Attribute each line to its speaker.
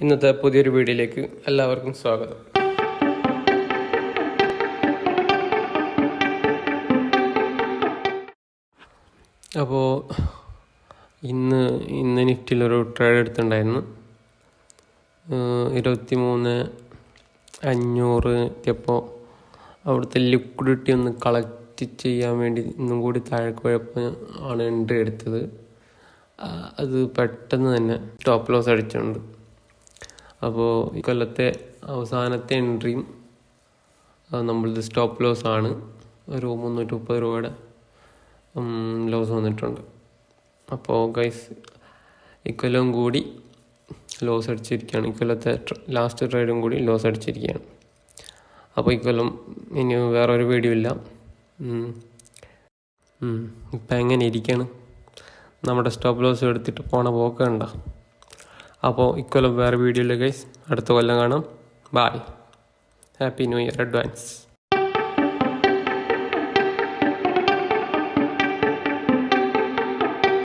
Speaker 1: ഇന്നത്തെ പുതിയൊരു വീഡിയോയിലേക്ക് എല്ലാവർക്കും സ്വാഗതം. അപ്പോൾ ഇന്ന് നിഫ്റ്റിയിലൊരു ട്രേഡ് എടുത്തിട്ടുണ്ടായിരുന്നു. 23,500 എത്തിയപ്പോൾ അവിടുത്തെ ലിക്വിഡിറ്റി ഒന്ന് കളക്ട് ചെയ്യാൻ വേണ്ടി ഇന്നും കൂടി താഴേക്ക് പോയപ്പോൾ ആണ് എൻട്രി എടുത്തത്. അത് പെട്ടെന്ന് തന്നെ സ്റ്റോപ്പ് ലോസ് അടിച്ചിട്ടുണ്ട്. അപ്പോൾ ഈ കൊല്ലത്തെ അവസാനത്തെ എൻട്രിയും നമ്മളത് സ്റ്റോപ്പ് ലോസ് ആണ്. ഒരു 330 രൂപയുടെ ലോസ് വന്നിട്ടുണ്ട്. അപ്പോൾ ഗൈസ് ഇക്കൊല്ലം കൂടി ലോസ് അടിച്ചിരിക്കുകയാണ്. ഇക്കൊല്ലത്തെ ലാസ്റ്റ് ട്രേഡും കൂടി ലോസ് അടിച്ചിരിക്കുകയാണ്. അപ്പോൾ ഇക്കൊല്ലം ഇനി വേറൊരു വീഡിയോ ഇല്ല. ഇപ്പം എങ്ങനെ ഇരിക്കുകയാണ്, നമ്മുടെ സ്റ്റോപ്പ് ലോസ് എടുത്തിട്ട് പോണ പോക്കണ്ട. അപ്പോൾ ഇക്കൊല്ലം വേറെ വീഡിയോ ഇല്ല ഗൈസ്. അടുത്ത കൊല്ലം കാണാം. Bye. Happy new year advance.